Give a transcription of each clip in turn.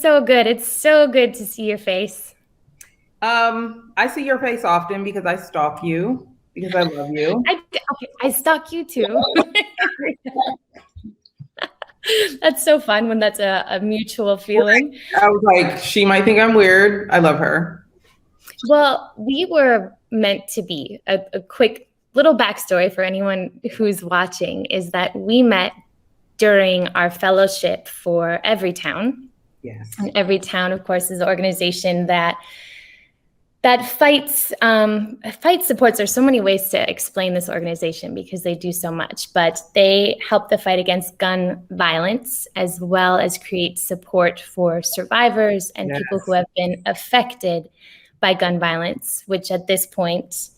so good. It's so good to see your face. I see your face often because I stalk you because I love you. I stalk you too. That's so fun when that's a mutual feeling. I was like, she might think I'm weird. I love her. Well, we were meant to be. A quick little backstory for anyone who's watching is that we met during our fellowship for Everytown. Yes. And Everytown, of course, is an organization that fights supports. There's so many ways to explain this organization because they do so much, but they help the fight against gun violence as well as create support for survivors and people who have been affected by gun violence, which at this point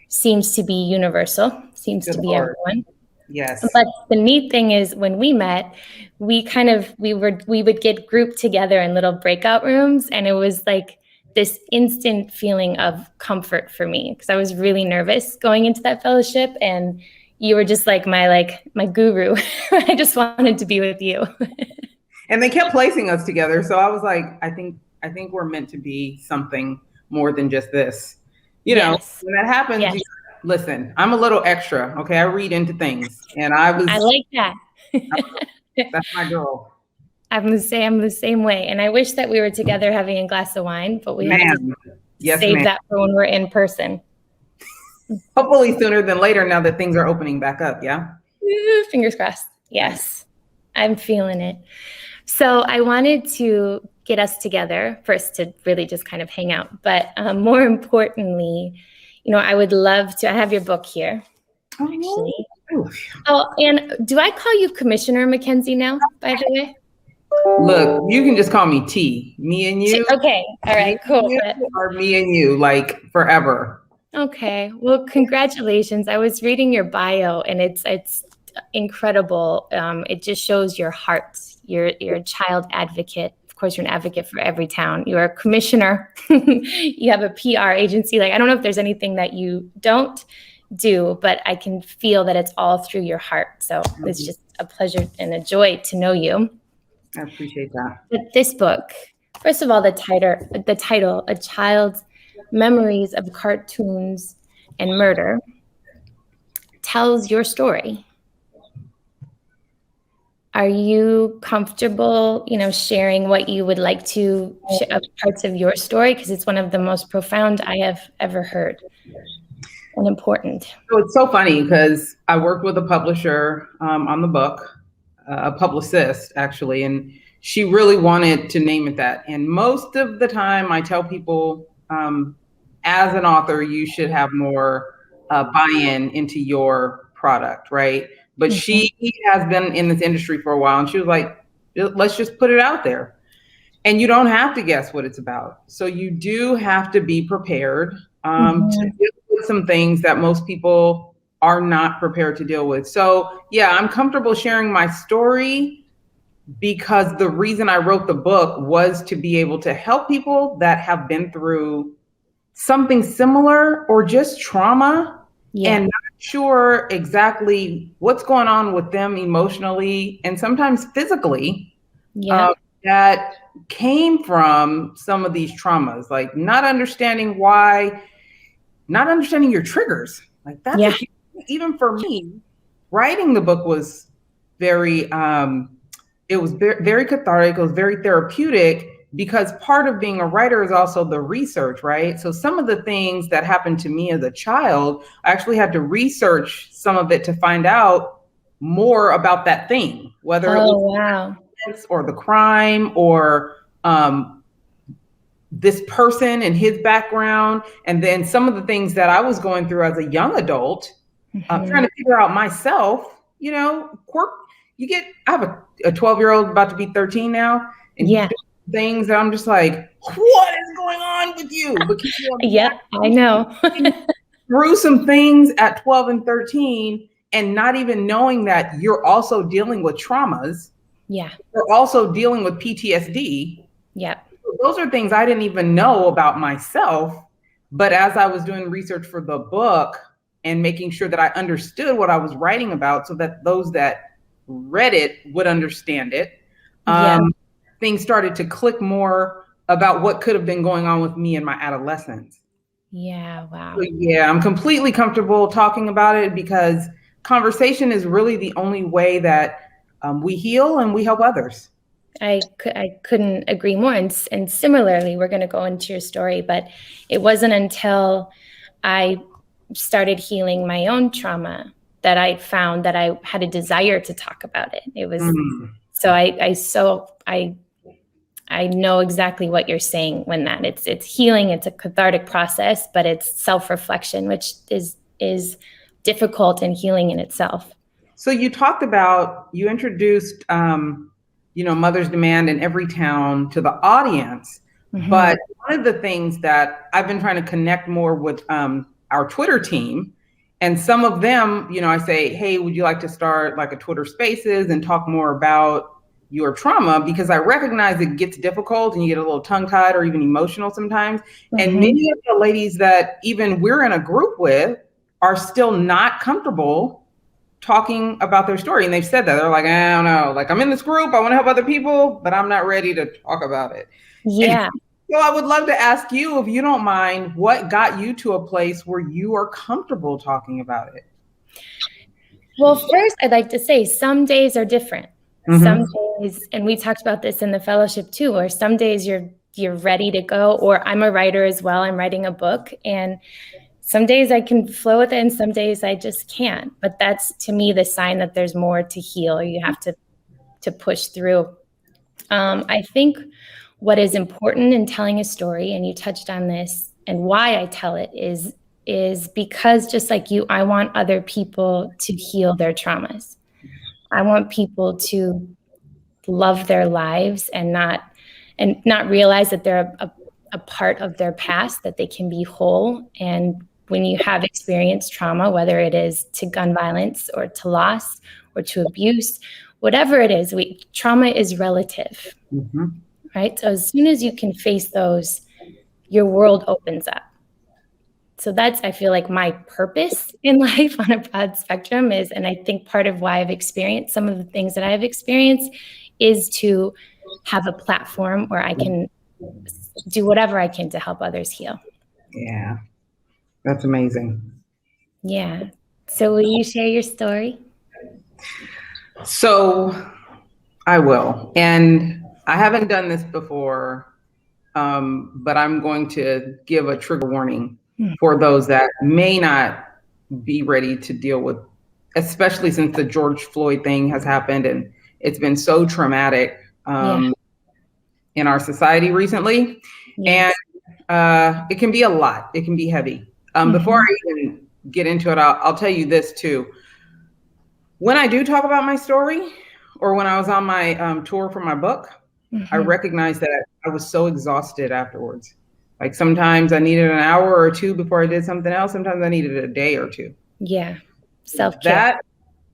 seems to be universal, seems to be everyone. Yes. But the neat thing is when we met, we would get grouped together in little breakout rooms, and it was like this instant feeling of comfort for me because I was really nervous going into that fellowship, and you were just like my guru. I just wanted to be with you. And they kept placing us together, so I was like, I think we're meant to be something more than just this. You know, when that happens, listen, I'm a little extra. Okay, I read into things, and I like that. That's my girl. I'm the same way. And I wish that we were together having a glass of wine, but we have to save that for when we're in person. Hopefully sooner than later now that things are opening back up, yeah? Fingers crossed. Yes, I'm feeling it. So I wanted to get us together first to really just kind of hang out. But more importantly, I would love to, I have your book here, actually. Oh, and do I call you Commissioner Mckenzie now, by the way? Look, you can just call me T. Me and you. Okay. All right, cool. Or me and you, like forever. Okay. Well, congratulations. I was reading your bio and it's incredible. It just shows your heart. You're a child advocate. Of course, you're an advocate for Everytown. You're a commissioner. You have a PR agency. Like, I don't know if there's anything that you don't do, but I can feel that it's all through your heart. So it's just a pleasure and a joy to know you. I appreciate that. But this book, first of all, the title, A Child's Memories of Cartoons and Murder, tells your story. Are you comfortable, sharing what you would like to, parts of your story? Because it's one of the most profound I have ever heard and important. So it's so funny because I worked with a publisher on the book, a publicist actually, and she really wanted to name it that. And most of the time I tell people, as an author, you should have more buy-in into your product, right? But she has been in this industry for a while, and she was like, let's just put it out there. And you don't have to guess what it's about. So you do have to be prepared to deal with some things that most people are not prepared to deal with. So yeah, I'm comfortable sharing my story because the reason I wrote the book was to be able to help people that have been through something similar or just trauma and not sure exactly what's going on with them emotionally and sometimes physically that came from some of these traumas, like not understanding why, not understanding your triggers. Like that's even for me, writing the book was very, it was very cathartic. It was very therapeutic because part of being a writer is also the research, right? So some of the things that happened to me as a child, I actually had to research some of it to find out more about that thing, whether it was or the crime or this person and his background. And then some of the things that I was going through as a young adult, trying to figure out myself, I have a 12-year-old about to be 13 now. And things that I'm just like, what is going on with you? Because I know. through some things at 12 and 13 and not even knowing that you're also dealing with traumas. Yeah. You're also dealing with PTSD. Yeah. Those are things I didn't even know about myself. But as I was doing research for the book and making sure that I understood what I was writing about so that those that read it would understand it. things started to click more about what could have been going on with me in my adolescence. Yeah, wow. So, yeah, I'm completely comfortable talking about it because conversation is really the only way that we heal and we help others. I couldn't agree more. And similarly, we're going to go into your story, but it wasn't until I started healing my own trauma that I found that I had a desire to talk about it. It was so I know exactly what you're saying when that it's healing, it's a cathartic process, but it's self-reflection, which is difficult and healing in itself. So you introduced Mother's Demand in Every Town to the audience. Mm-hmm. But one of the things that I've been trying to connect more with our Twitter team, and some of them, I say, hey, would you like to start like a Twitter Spaces and talk more about your trauma? Because I recognize it gets difficult and you get a little tongue-tied or even emotional sometimes. Mm-hmm. And many of the ladies that even we're in a group with are still not comfortable talking about their story. And they've said that. They're like, I don't know, like I'm in this group, I want to help other people, but I'm not ready to talk about it. Yeah. And so I would love to ask you, if you don't mind, what got you to a place where you are comfortable talking about it? Well, first, I'd like to say some days are different. Mm-hmm. Some days, and we talked about this in the fellowship too, where some days you're ready to go, or I'm a writer as well. I'm writing a book, and some days I can flow with it and some days I just can't. But that's, to me, the sign that there's more to heal. You have to push through. I think what is important in telling a story, and you touched on this, and why I tell it is because, just like you, I want other people to heal their traumas. I want people to love their lives and not realize that they're a part of their past, that they can be whole. And when you have experienced trauma, whether it is to gun violence or to loss or to abuse, whatever it is, trauma is relative, mm-hmm. right? So as soon as you can face those, your world opens up. So that's, I feel like, my purpose in life on a broad spectrum is, and I think part of why I've experienced some of the things that I've experienced is to have a platform where I can do whatever I can to help others heal. Yeah, that's amazing. Yeah. So will you share your story? So I will. And I haven't done this before, but I'm going to give a trigger warning for those that may not be ready to deal with, especially since the George Floyd thing has happened and it's been so traumatic in our society recently. Yes. And it can be a lot. It can be heavy. Mm-hmm. Before I even get into it, I'll tell you this too. When I do talk about my story, or when I was on my tour for my book, mm-hmm. I recognized that I was so exhausted afterwards. Like sometimes I needed an hour or two before I did something else. Sometimes I needed a day or two. Yeah. Self-care. That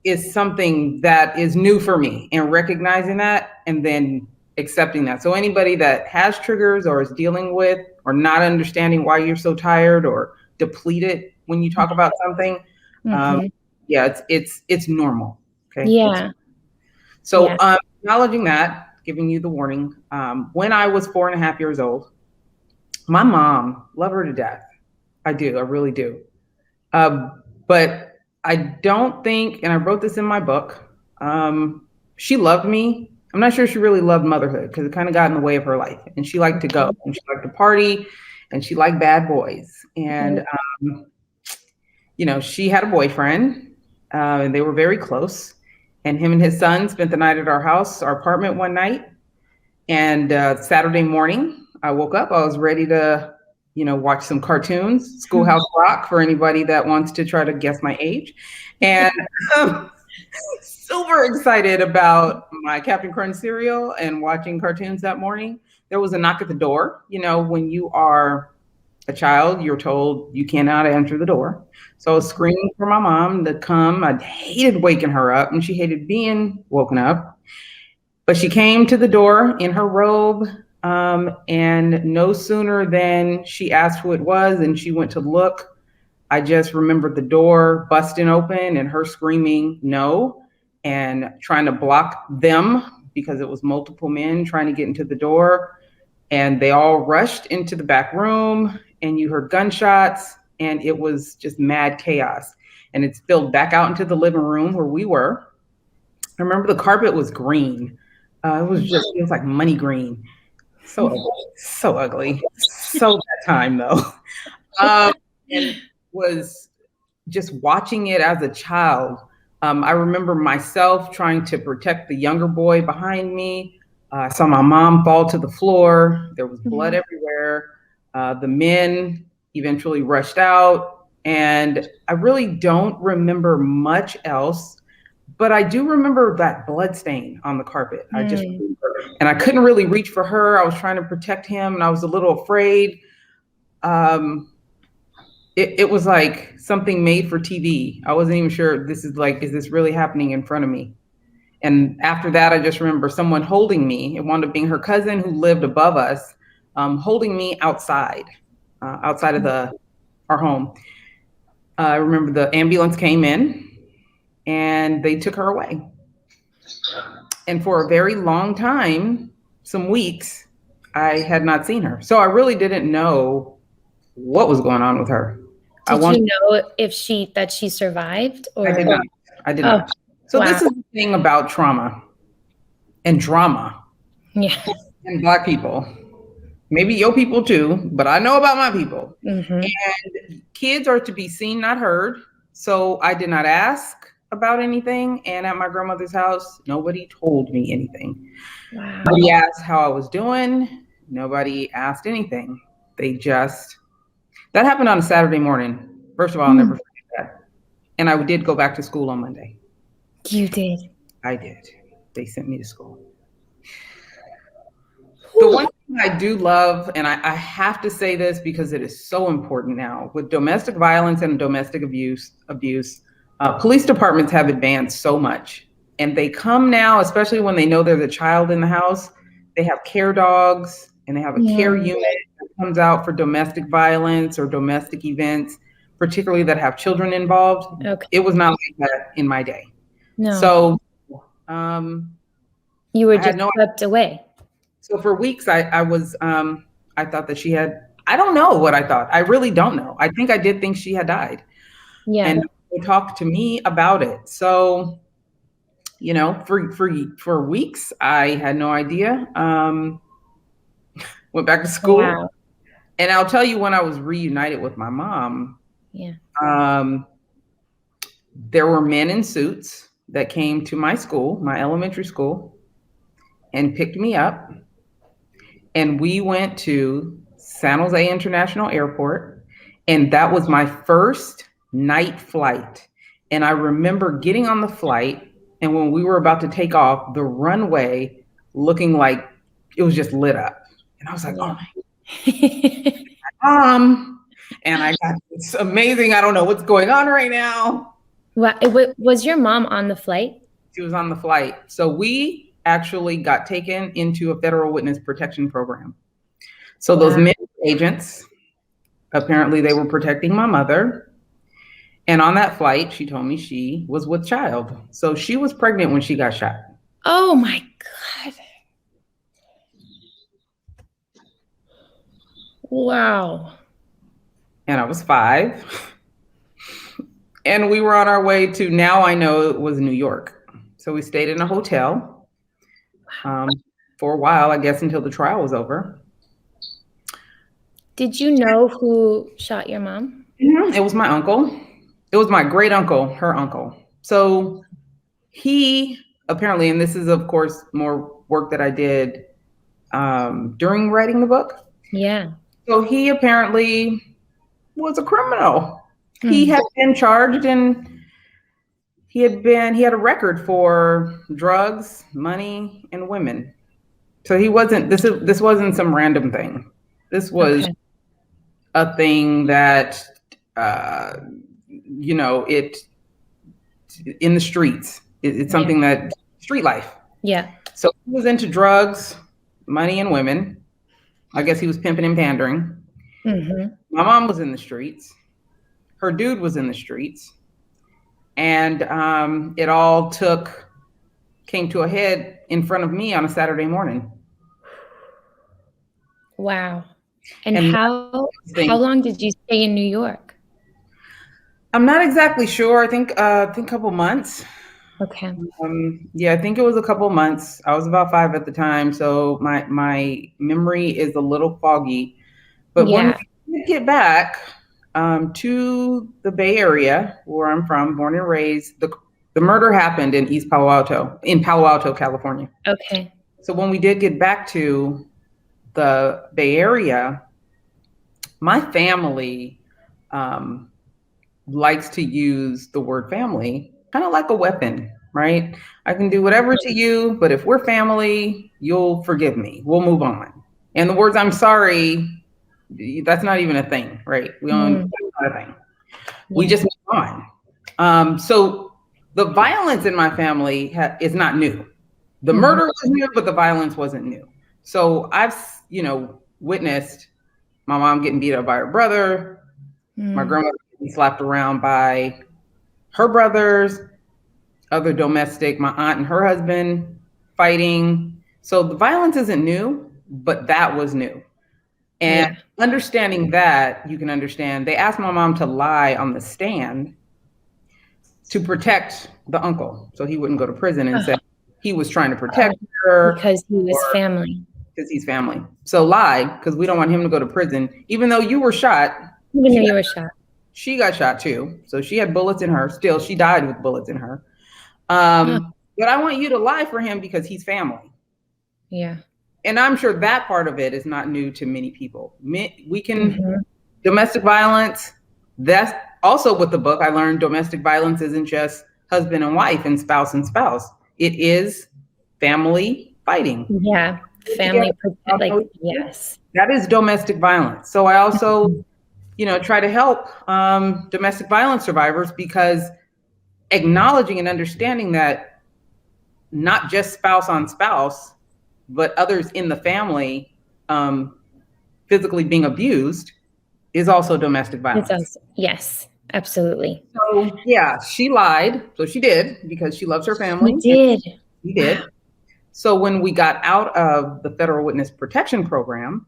is something that is new for me, and recognizing that and then accepting that. So anybody that has triggers or is dealing with or not understanding why you're so tired or depleted when you talk about something, mm-hmm. It's normal. Okay. Yeah. So acknowledging that, giving you the warning. When I was 4.5 years old, my mom, love her to death. I do. I really do. But I don't think, and I wrote this in my book, she loved me. I'm not sure she really loved motherhood because it kind of got in the way of her life. And she liked to go, and she liked to party, and she liked bad boys. And, she had a boyfriend, and they were very close. And him and his son spent the night at our apartment one night. And Saturday morning, I woke up, I was ready to, watch some cartoons, Schoolhouse Rock, for anybody that wants to try to guess my age. And super excited about my Captain Crunch cereal and watching cartoons that morning. There was a knock at the door. When you are a child, you're told you cannot enter the door. So I was screaming for my mom to come. I hated waking her up, and she hated being woken up. But she came to the door in her robe, and no sooner than she asked who it was and she went to look, I just remembered the door busting open and her screaming no and trying to block them because it was multiple men trying to get into the door, and they all rushed into the back room, and you heard gunshots, and it was just mad chaos. And it spilled back out into the living room where we were. I remember the carpet was green. It was like money green. So ugly, so ugly. So that time though. And was just watching it as a child. I remember myself trying to protect the younger boy behind me. I saw my mom fall to the floor. There was blood everywhere. The men eventually rushed out, and I really don't remember much else, but I do remember that blood stain on the carpet. I just remember, and I couldn't really reach for her. I was trying to protect him, and I was a little afraid. It was like something made for TV. I wasn't even sure is this really happening in front of me? And after that, I just remember someone holding me. It wound up being her cousin who lived above us, holding me outside of our home. I remember the ambulance came in and they took her away. And for a very long time, some weeks, I had not seen her. So I really didn't know what was going on with her. Did you know if she survived? Or? I did not. So This is the thing about trauma and drama. Yeah. And Black people. Maybe your people too, but I know about my people. And kids are to be seen, not heard. So I did not ask about anything. And at my grandmother's house, nobody told me anything. Wow. Nobody asked how I was doing. Nobody asked anything. That happened on a Saturday morning. First of all, I'll never forget that. And I did go back to school on Monday. You did? I did. They sent me to school. The one thing I do love, and I have to say this because it is so important now, with domestic violence and domestic abuse, police departments have advanced so much. And they come now, especially when they know there's a child in the house, they have care dogs and they have a care unit that comes out for domestic violence or domestic events, particularly that have children involved. Okay. It was not like that in my day. No. So you were just swept away. So for weeks, I thought that she had, I don't know what I thought. I really don't know. I did think she had died. Yeah. And they talked to me about it. So, for weeks, I had no idea. Went back to school. Wow. And I'll tell you, when I was reunited with my mom, there were men in suits that came to my school, my elementary school, and picked me up. And we went to San Jose International Airport. And that was my first night flight. And I remember getting on the flight. And when we were about to take off, the runway looking like it was just lit up. And I was like, oh my mom. And I got, it's amazing. I don't know what's going on right now. Was your mom on the flight? She was on the flight. So we actually got taken into a federal witness protection program. So those men agents, apparently they were protecting my mother. And on that flight, she told me she was with child. So she was pregnant when she got shot. Oh my God. Wow. And I was 5. And we were on our way to, now I know it was New York. So we stayed in a hotel for a while, I guess, until the trial was over. Did you know who shot your mom? It was my uncle. It was my great uncle, her uncle. So he apparently, and this is of course more work that I did during writing the book. Yeah. So he apparently was a criminal. He had been charged, and he had a record for drugs, money, and women. So he wasn't, this wasn't some random thing. This was a thing that, it in the streets. It's something that street life. Yeah. So he was into drugs, money, and women. I guess he was pimping and pandering. Mm-hmm. My mom was in the streets. Her dude was in the streets. And it all came to a head in front of me on a Saturday morning. Wow. And And how long did you stay in New York? I'm not exactly sure. I think a couple months. Okay. Yeah, I think it was a couple months. I was about 5 at the time, so my memory is a little foggy. But when we get back to the Bay Area, where I'm from, born and raised, the murder happened in Palo Alto, California. Okay. So when we did get back to the Bay Area, my family likes to use the word family kind of like a weapon, right? I can do whatever to you, but if we're family, you'll forgive me. We'll move on. And the words "I'm sorry," that's not even a thing, right? That's not a thing. We just move on. So the violence in my family is not new. The murder was new, but the violence wasn't new. So I've, witnessed my mom getting beat up by her brother, my grandmother getting slapped around by her brothers, other domestic, my aunt and her husband fighting. So the violence isn't new, but that was new. And understanding that, you can understand, they asked my mom to lie on the stand to protect the uncle so he wouldn't go to prison, and said he was trying to protect her. Because he was family. Because he's family. So lie, because we don't want him to go to prison, even though you were shot. Even though you were shot. She got shot too. So she had bullets in her. Still, she died with bullets in her. But I want you to lie for him because he's family. Yeah. And I'm sure that part of it is not new to many people. We can, domestic violence, that's also with the book. I learned domestic violence isn't just husband and wife and spouse and spouse. It is family fighting. Yeah. Family, yes. That is domestic violence. So I also, try to help domestic violence survivors, because acknowledging and understanding that not just spouse on spouse, but others in the family physically being abused is also domestic violence. Yes, absolutely. So yeah, she lied. So she did, because she loves her family. She did. So when we got out of the Federal Witness Protection Program,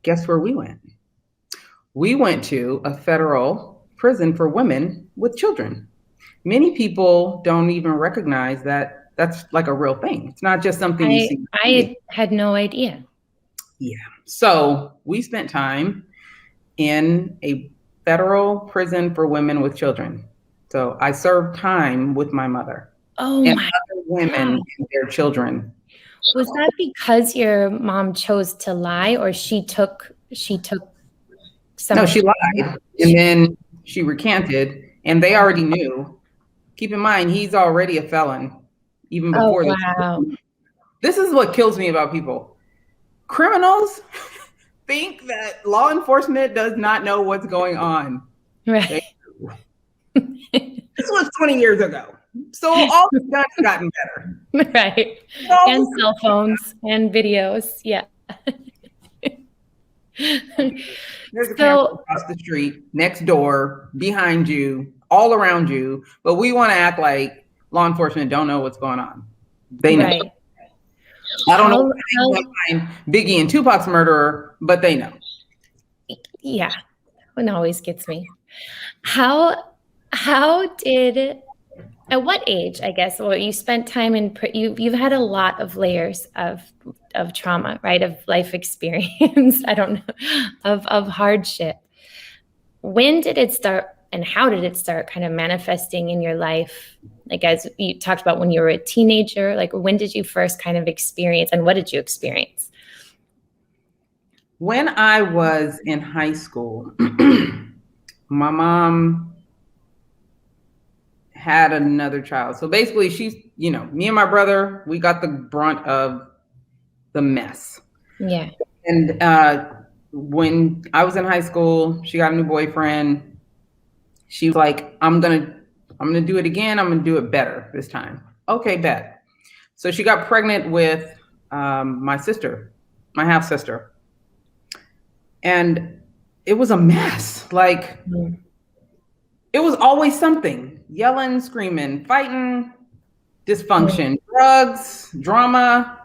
guess where we went? We went to a federal prison for women with children. Many people don't even recognize that that's like a real thing. It's not just something you see. I had no idea. Yeah. So we spent time in a federal prison for women with children. So I served time with my mother. Oh, and other women and their children. Was that because your mom chose to lie, or she took some? No, she lied, and then she recanted, and they already knew. Keep in mind, he's already a felon, even before this. Wow. This is what kills me about people. Criminals think that law enforcement does not know what's going on. Right. This was 20 years ago. So all the guns have gotten better. Right. And cell phones and videos. Yeah. There's a camera across the street, next door, behind you, all around you. But we want to act like law enforcement don't know what's going on. They know. Right. I don't know behind Biggie and Tupac's murderer, but they know. Yeah. It always gets me. At what age, I guess, well, you spent time you've had a lot of layers of trauma, right? Of life experience, I don't know, of hardship. When did it start, and how did it start kind of manifesting in your life? Like, as you talked about when you were a teenager, like when did you first kind of experience, and what did you experience? When I was in high school, my mom had another child. So basically she's, me and my brother, we got the brunt of the mess. Yeah. And when I was in high school, she got a new boyfriend. She was like, I'm gonna do it again. I'm gonna do it better this time. Okay, bet. So she got pregnant with my sister, my half sister. And it was a mess. Like, it was always something. Yelling, screaming, fighting, dysfunction, drugs, drama.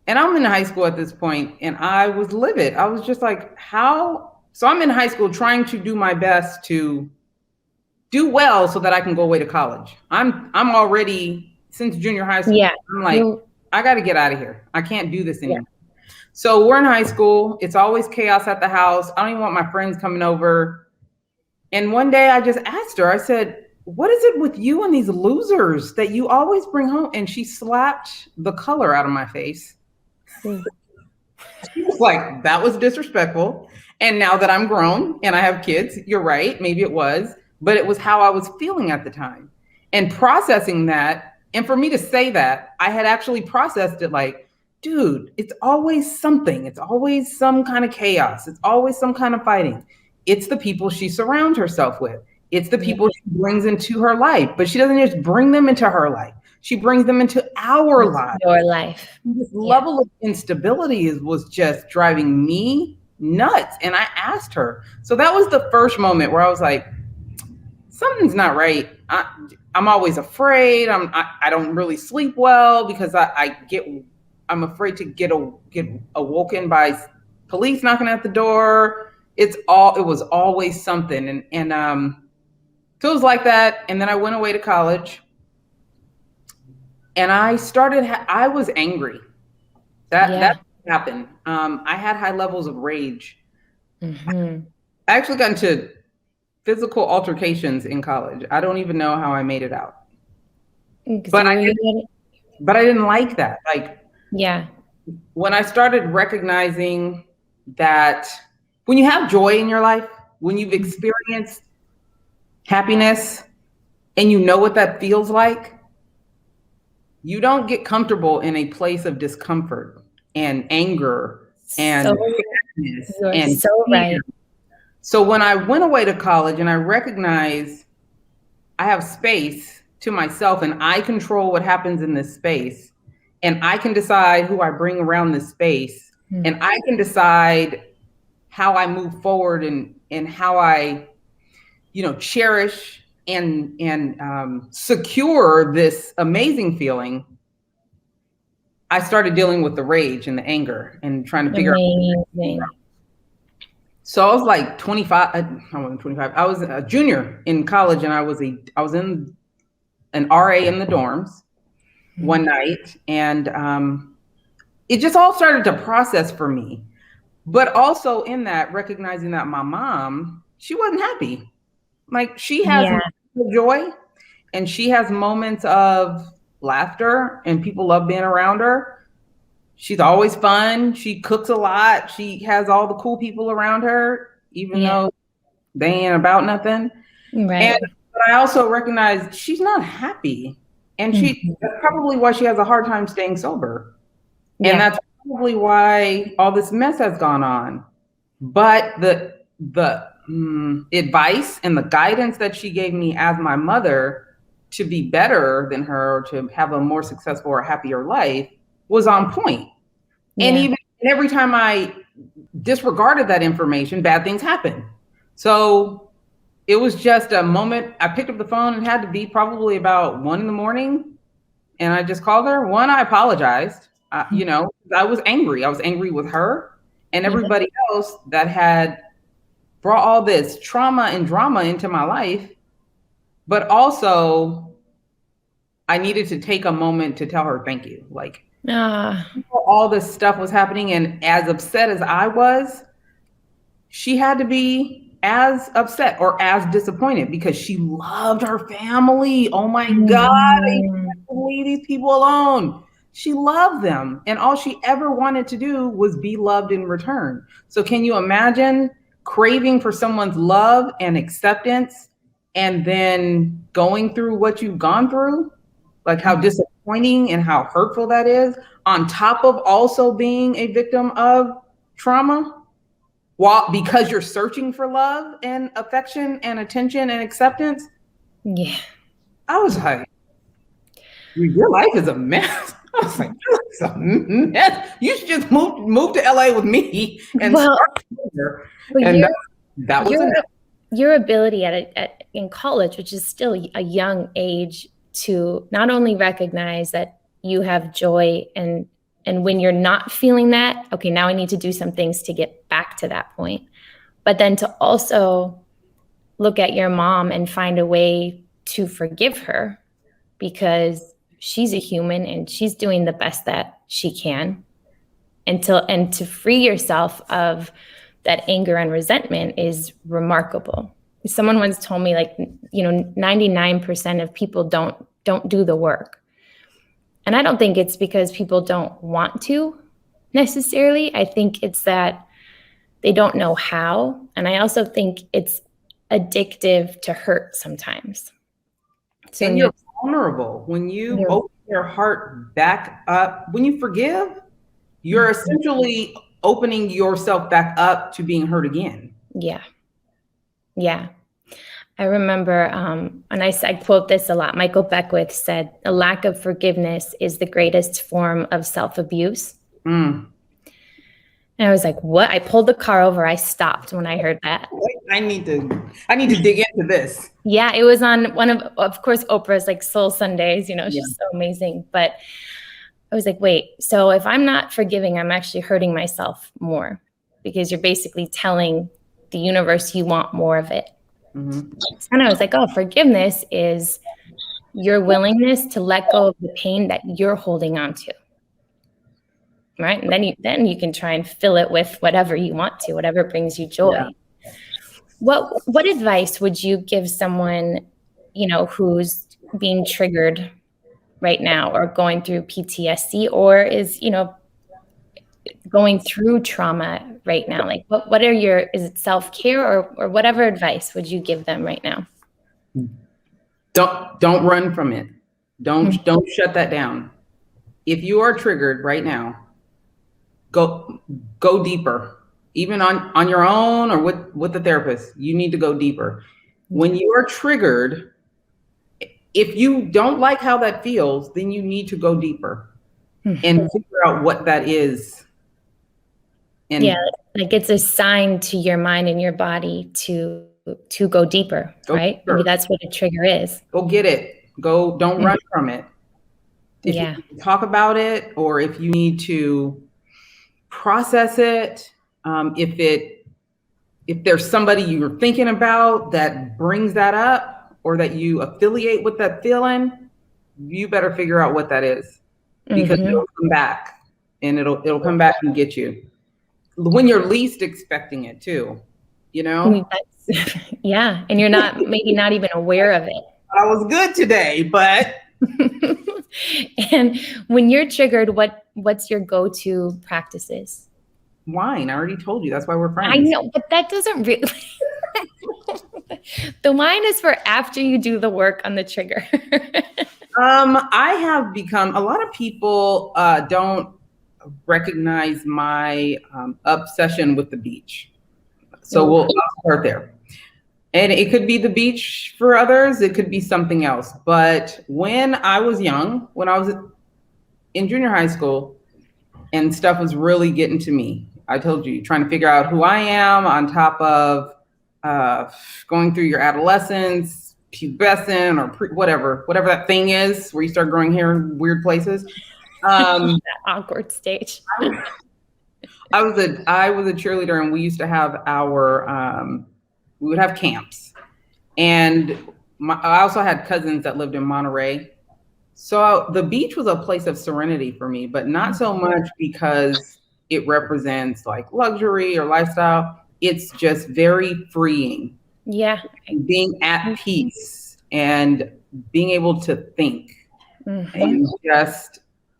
And I'm in high school at this point, and I was livid. I was just like, how? So I'm in high school trying to do my best to do well so that I can go away to college. I'm already, since junior high school, I'm like, I got to get out of here. I can't do this anymore. So we're in high school. It's always chaos at the house. I don't even want my friends coming over. And one day I just asked her, I said, what is it with you and these losers that you always bring home? And she slapped the color out of my face. She was like, that was disrespectful. And now that I'm grown and I have kids, you're right, maybe it was, but it was how I was feeling at the time. And processing that, and for me to say that, I had actually processed it like, dude, it's always something. It's always some kind of chaos. It's always some kind of fighting. It's the people she surrounds herself with. It's the people she brings into her life, but she doesn't just bring them into her life. She brings them into our life. Your life. This level of instability was just driving me nuts. And I asked her. So that was the first moment where I was like, something's not right. I'm always afraid. I don't really sleep well because I'm afraid to get awoken by police knocking at the door. It was always something. And so it was like that. And then I went away to college. And I was angry. That happened. I had high levels of rage. Mm-hmm. I actually got into physical altercations in college. I don't even know how I made it out. But I didn't like that. Like, when I started recognizing that when you have joy in your life, when you've experienced happiness and you know what that feels like, you don't get comfortable in a place of discomfort and anger and sadness and fear. So when I went away to college and I recognized I have space to myself and I control what happens in this space and I can decide who I bring around this space and I can decide how I move forward and how I, cherish and secure this amazing feeling, I started dealing with the rage and the anger and trying to figure out. So I was like 25. I wasn't 25. I was a junior in college, and I was in an RA in the dorms one night, and it just all started to process for me. But also in that, recognizing that my mom, she wasn't happy. Like, she has moments of joy and she has moments of laughter and people love being around her. She's always fun. She cooks a lot. She has all the cool people around her, even though they ain't about nothing. Right. But I also recognize she's not happy. And that's probably why she has a hard time staying sober. And that's probably why all this mess has gone on. But the advice and the guidance that she gave me as my mother to be better than her, to have a more successful or happier life, was on point. And every time I disregarded that information, bad things happened. So it was just a moment. I picked up the phone. It had to be probably about 1 a.m. And I just called her. One, I apologized. I was angry. I was angry with her and everybody else that had brought all this trauma and drama into my life. But also, I needed to take a moment to tell her thank you. Like, all this stuff was happening, and as upset as I was, she had to be as upset or as disappointed because she loved her family. Oh my God, I can't leave these people alone. She loved them, and all she ever wanted to do was be loved in return. So can you imagine craving for someone's love and acceptance and then going through what you've gone through? Like, how disappointing and how hurtful that is, on top of also being a victim of trauma, because you're searching for love and affection and attention and acceptance. Yeah. I was like, your life is a mess. I was like, it's a mess. You should just move to LA with me and start here. And that was your ability in college, which is still a young age, to not only recognize that you have joy, and when you're not feeling that, okay, now I need to do some things to get back to that point. But then to also look at your mom and find a way to forgive her, because she's a human and she's doing the best that she can. And to free yourself of that anger and resentment is remarkable. Someone once told me, like, 99% of people don't do the work. And I don't think it's because people don't want to necessarily. I think it's that they don't know how. And I also think it's addictive to hurt sometimes. So and you're vulnerable. When you open your heart back up, when you forgive, you're essentially opening yourself back up to being hurt again. Yeah. Yeah. I remember, and I quote this a lot, Michael Beckwith said, "A lack of forgiveness is the greatest form of self-abuse." And I was like, what? I pulled the car over. I stopped when I heard that. I need to dig into this. Yeah, it was on one of course, Oprah's like Soul Sundays, she's so amazing. But I was like, wait, so if I'm not forgiving, I'm actually hurting myself more, because you're basically telling the universe you want more of it. And I was like, oh, forgiveness is your willingness to let go of the pain that you're holding on to. Right. And then you can try and fill it with whatever you want to, whatever brings you joy. Yeah. What advice would you give someone, who's being triggered right now, or going through PTSD, or is, going through trauma right now? Like what are is it self-care or whatever advice would you give them right now? Don't run from it. Don't shut that down. If you are triggered right now, go deeper. Even on your own or with the therapist, you need to go deeper. When you are triggered, if you don't like how that feels, then you need to go deeper and figure out what that is. And like it's a sign to your mind and your body to go deeper, right? Deeper. Maybe that's what a trigger is. Go get it. Don't run from it. If you talk about it, or if you need to process it, if there's somebody you're thinking about that brings that up, or that you affiliate with that feeling, you better figure out what that is, because it'll come back, and it'll come back and get you when you're least expecting it too, Yeah. And you're maybe not even aware of it. I was good today, but. And when you're triggered, what's your go-to practices? Wine. I already told you. That's why we're friends. I know, but that doesn't really. The wine is for after you do the work on the trigger. I have become, a lot of people don't recognize my obsession with the beach. So we'll start there. And it could be the beach for others. It could be something else. But when I was young, when I was in junior high school and stuff was really getting to me, I told you, trying to figure out who I am on top of going through your adolescence, pubescent, or whatever that thing is where you start growing hair in weird places. That awkward stage. I was a cheerleader, and we used to have we would have camps, and I also had cousins that lived in Monterey. So the beach was a place of serenity for me, but not so much because it represents like luxury or lifestyle. It's just very freeing. Yeah. Being at peace and being able to think. And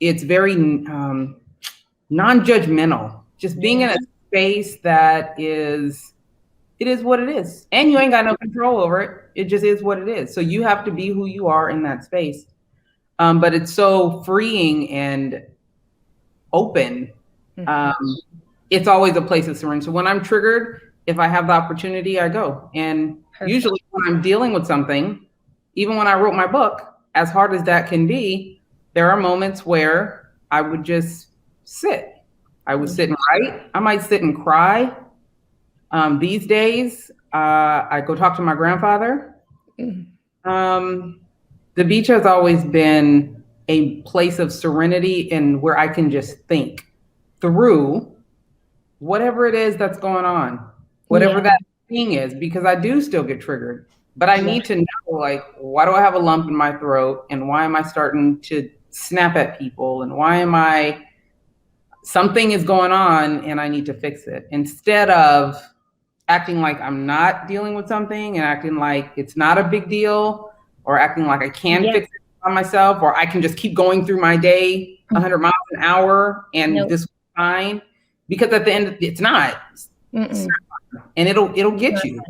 it's very non-judgmental. Just being in a space that it is what it is. And you ain't got no control over it. It just is what it is. So you have to be who you are in that space. But it's so freeing and open. It's always a place of serenity. So when I'm triggered, if I have the opportunity, I go. And usually when I'm dealing with something, even when I wrote my book, as hard as that can be, there are moments where I would just sit. I would sit and write. I might sit and cry. These days, I go talk to my grandfather. The beach has always been a place of serenity and where I can just think through whatever it is that's going on, whatever that thing is, because I do still get triggered. But I need to know, like, why do I have a lump in my throat? And why am I starting to snap at people? And why am I, something is going on and I need to fix it. Instead of acting like I'm not dealing with something and acting like it's not a big deal, or acting like I can fix it by myself, or I can just keep going through my day 100 miles an hour and this is fine. Because at the end, it's not. It's not, and it'll get you.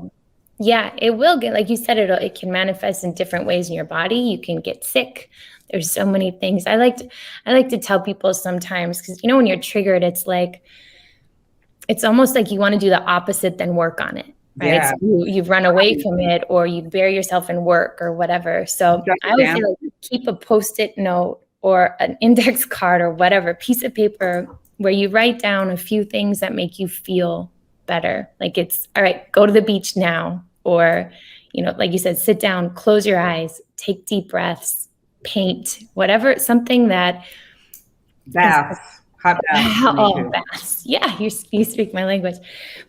Yeah, it will get, like you said, it can manifest in different ways in your body. You can get sick. There's so many things. I like to tell people sometimes, because when you're triggered, it's like, it's almost like you want to do the opposite than work on it, right? Yeah. So you run away from it, or you bury yourself in work or whatever. So I always say, like, keep a Post-it note or an index card or whatever, piece of paper where you write down a few things that make you feel better. Like, it's all right, go to the beach now. Or, like you said, sit down, close your eyes, take deep breaths, paint, whatever, something that. Baths, hot baths. Oh, baths. Yeah, you speak my language.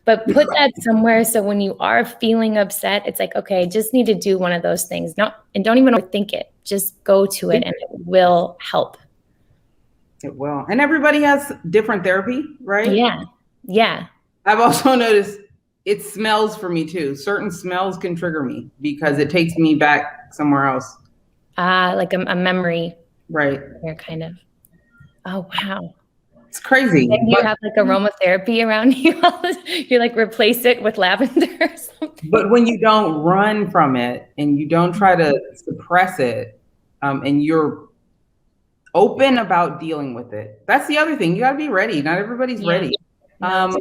But put that somewhere so when you are feeling upset, it's like, okay, I just need to do one of those things. And don't even overthink it. Just go to it and it will help. It will. And everybody has different therapy, right? Yeah. Yeah. I've also noticed it smells for me too. Certain smells can trigger me because it takes me back somewhere else. Like a memory. Right. You're kind of, oh, wow. It's crazy. Maybe you have like aromatherapy around you. You like replace it with lavender or something. But when you don't run from it and you don't try to suppress it, and you're open about dealing with it, that's the other thing. You got to be ready. Not everybody's ready. I've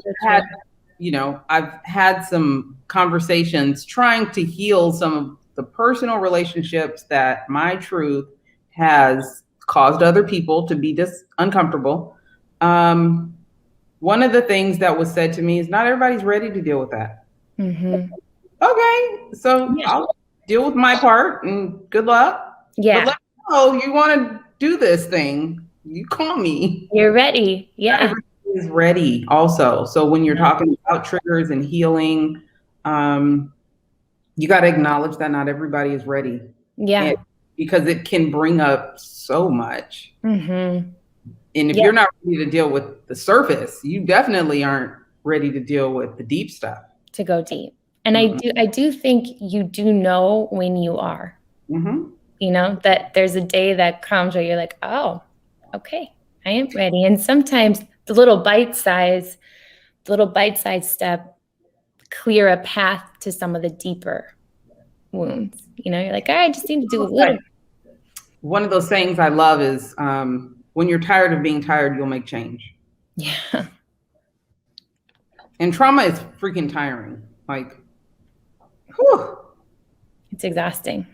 had some conversations trying to heal some of the personal relationships that my truth has caused other people to be uncomfortable. One of the things that was said to me is not everybody's ready to deal with that. Mm-hmm. Okay, so I'll deal with my part and good luck. Yeah. But let me know you want to do this thing. You call me. You're ready. Yeah. Is ready also. So when you're talking about triggers and healing, you got to acknowledge that not everybody is ready. Yeah. Because it can bring up so much. Mm-hmm. And if you're not ready to deal with the surface, you definitely aren't ready to deal with the deep stuff. To go deep. And I do think you do know when you are. Mm-hmm. That there's a day that comes where you're like, oh, okay, I am ready. And sometimes the little bite-sized step clear a path to some of the deeper wounds. You're like, all right, I just need to do a little. One of those sayings I love is, when you're tired of being tired, you'll make change. Yeah. And trauma is freaking tiring. Like, whew. It's exhausting.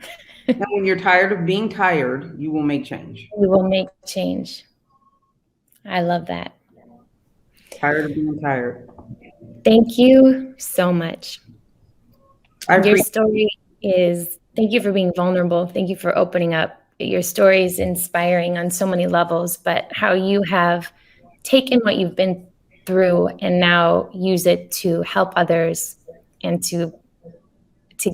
And when you're tired of being tired, you will make change. You will make change. I love that. Tired of being tired. Thank you so much. Your story is, thank you for being vulnerable. Thank you for opening up. Your story is inspiring on so many levels, but how you have taken what you've been through and now use it to help others and to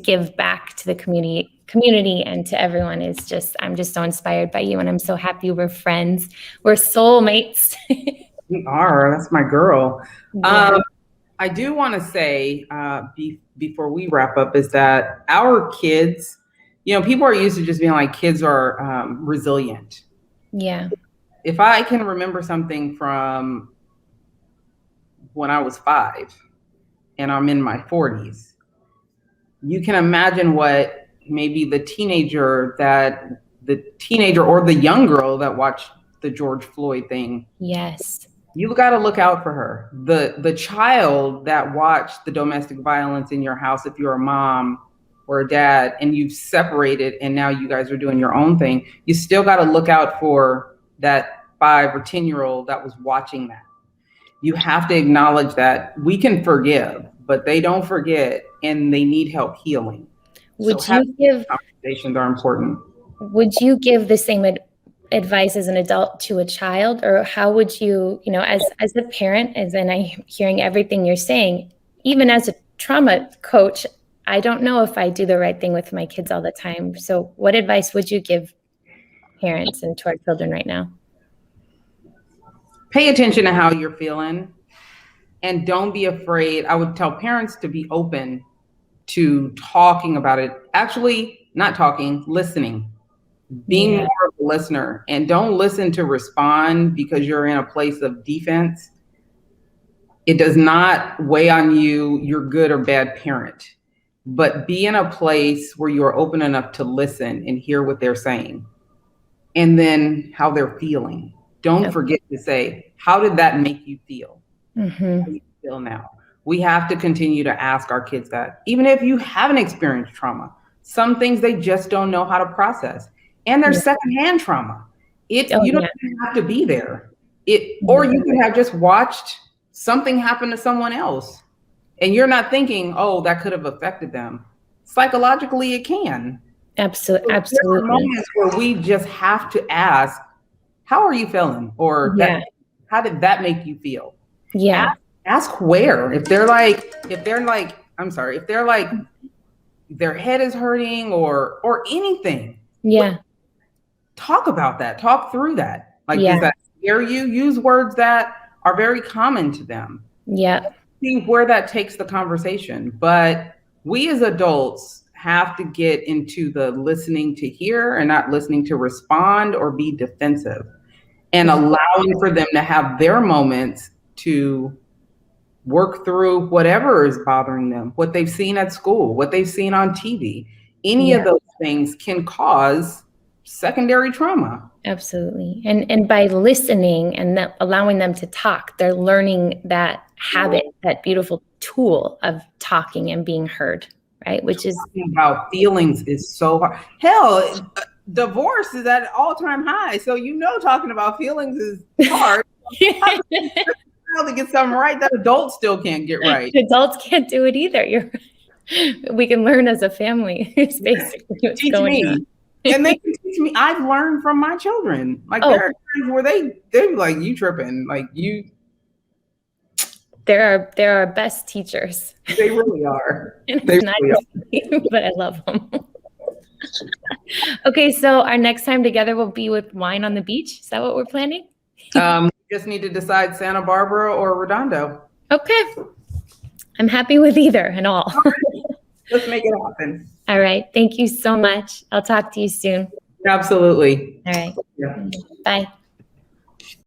give back to the community and to everyone is just, I'm just so inspired by you, and I'm so happy we're friends. We're soulmates. We are. That's my girl. Yeah. I do want to say before we wrap up is that our kids, people are used to just being like, kids are resilient. Yeah. If I can remember something from when I was 5 and I'm in my 40s, you can imagine what maybe the teenager or the young girl that watched the George Floyd thing. Yes. You got to look out for her. The child that watched the domestic violence in your house, if you're a mom or a dad and you've separated and now you guys are doing your own thing, you still got to look out for that 5 or 10-year-old that was watching that. You have to acknowledge that we can forgive, but they don't forget and they need help healing. Conversations are important. Would you give the same advice as an adult to a child, or how would you, as a parent, as and I'm hearing everything you're saying, even as a trauma coach, I don't know if I do the right thing with my kids all the time. So what advice would you give parents and to our children right now? Pay attention to how you're feeling and don't be afraid. I would tell parents to be open to talking about it. Actually, not talking, listening. Being more of a listener, and don't listen to respond because you're in a place of defense. It does not weigh on you, you're good or bad parent, but be in a place where you're open enough to listen and hear what they're saying and then how they're feeling. Don't forget to say, how did that make you feel? Mm-hmm. How do you feel now? We have to continue to ask our kids that, even if you haven't experienced trauma, some things they just don't know how to process. And there's secondhand trauma. You don't even have to be there. Or you could have just watched something happen to someone else and you're not thinking, oh, that could have affected them. Psychologically, it can. Absolutely. So there are moments where we just have to ask, how are you feeling? Or how did that make you feel? Yeah. Ask where. If they're like, their head is hurting or anything. Yeah. Talk about that. Talk through that. Does that scare you? Use words that are very common to them. Yeah. See where that takes the conversation. But we as adults have to get into the listening to hear and not listening to respond or be defensive, and allowing for them to have their moments to work through whatever is bothering them, what they've seen at school, what they've seen on TV. Any of those things can cause secondary trauma. Absolutely. And by listening and allowing them to talk, they're learning that habit, that beautiful tool of talking and being heard, right? Which is talking about feelings is so hard. Hell, divorce is at an all-time high. So talking about feelings is hard. To get something right that adults still can't get right. Adults can't do it either. We can learn as a family. It's basically what's going on. And they can teach me. I've learned from my children. There are times where they're like, you tripping, like you. They're our best teachers. They really are. But I love them. Okay, so our next time together will be with wine on the beach. Is that what we're planning? We just need to decide Santa Barbara or Redondo. Okay. I'm happy with either and all. Let's make it happen. All right. Thank you so much. I'll talk to you soon. Absolutely. All right. Yeah. Bye.